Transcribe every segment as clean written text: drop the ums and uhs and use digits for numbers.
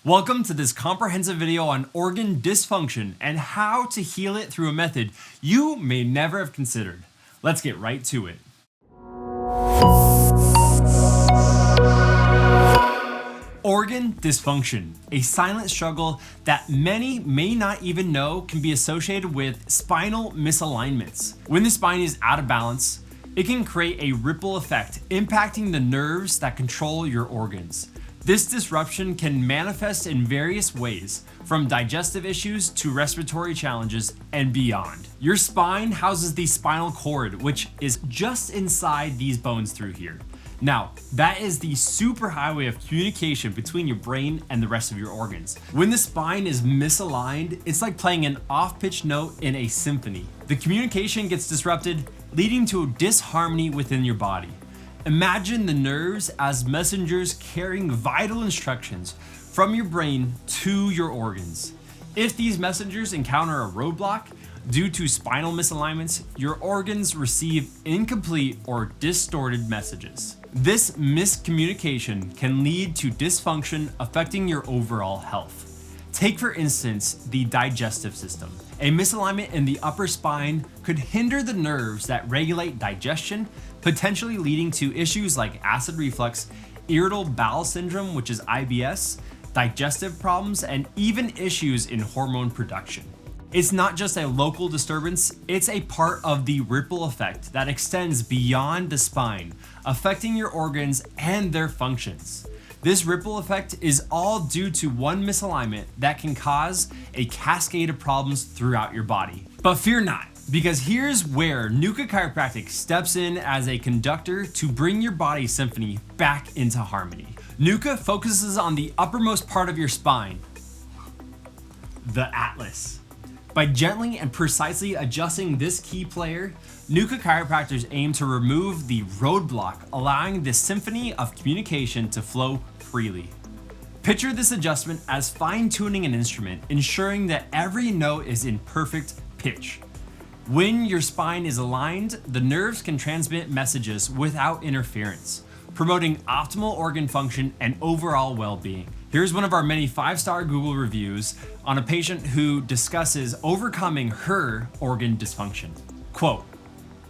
Welcome to this comprehensive video on organ dysfunction and how to heal it through a method you may never have considered. Let's get right to it. Organ dysfunction, a silent struggle that many may not even know can be associated with spinal misalignments. When the spine is out of balance, it can create a ripple effect impacting the nerves that control your organs. This disruption can manifest in various ways, from digestive issues to respiratory challenges and beyond. Your spine houses the spinal cord, which is just inside these bones through here. Now, that is the superhighway of communication between your brain and the rest of your organs. When the spine is misaligned, it's like playing an off-pitch note in a symphony. The communication gets disrupted, leading to a disharmony within your body. Imagine the nerves as messengers carrying vital instructions from your brain to your organs. If these messengers encounter a roadblock due to spinal misalignments, your organs receive incomplete or distorted messages. This miscommunication can lead to dysfunction affecting your overall health. Take for instance the digestive system. A misalignment in the upper spine could hinder the nerves that regulate digestion, potentially leading to issues like acid reflux, irritable bowel syndrome, which is IBS, digestive problems, and even issues in hormone production. It's not just a local disturbance, it's a part of the ripple effect that extends beyond the spine, affecting your organs and their functions. This ripple effect is all due to one misalignment that can cause a cascade of problems throughout your body. But fear not, because here's where Nuka Chiropractic steps in as a conductor to bring your body's symphony back into harmony. Nuka focuses on the uppermost part of your spine, the atlas. By gently and precisely adjusting this key player, Nuka chiropractors aim to remove the roadblock, allowing the symphony of communication to flow freely. Picture this adjustment as fine-tuning an instrument, ensuring that every note is in perfect pitch. When your spine is aligned, the nerves can transmit messages without interference, promoting optimal organ function and overall well-being. Here's one of our many 5-star Google reviews on a patient who discusses overcoming her organ dysfunction. Quote,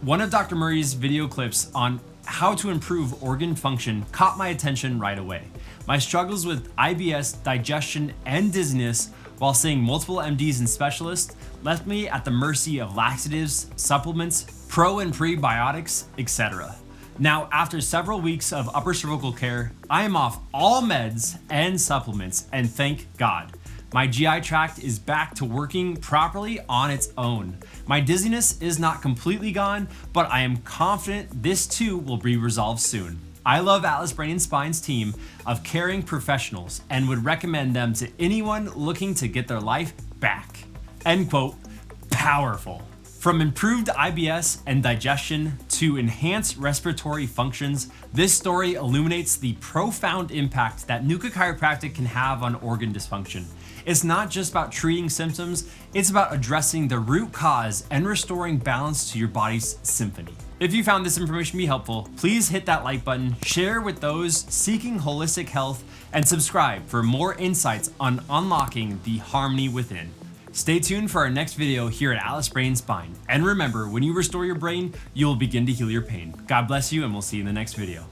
"One of Dr. Murray's video clips on how to improve organ function caught my attention right away. My struggles with IBS, digestion, and dizziness while seeing multiple MDs and specialists left me at the mercy of laxatives, supplements, pro and prebiotics, etc. Now, after several weeks of upper cervical care, I am off all meds and supplements, and thank God. My GI tract is back to working properly on its own. My dizziness is not completely gone, but I am confident this too will be resolved soon. I love Atlas Brain & Spine's team of caring professionals and would recommend them to anyone looking to get their life back." End quote. Powerful. From improved IBS and digestion to enhanced respiratory functions, this story illuminates the profound impact that Nuka Chiropractic can have on organ dysfunction. It's not just about treating symptoms, it's about addressing the root cause and restoring balance to your body's symphony. If you found this information to be helpful, please hit that like button, share with those seeking holistic health, and subscribe for more insights on unlocking the harmony within. Stay tuned for our next video here at Atlas Brain & Spine. And remember, when you restore your brain, you will begin to heal your pain. God bless you, and we'll see you in the next video.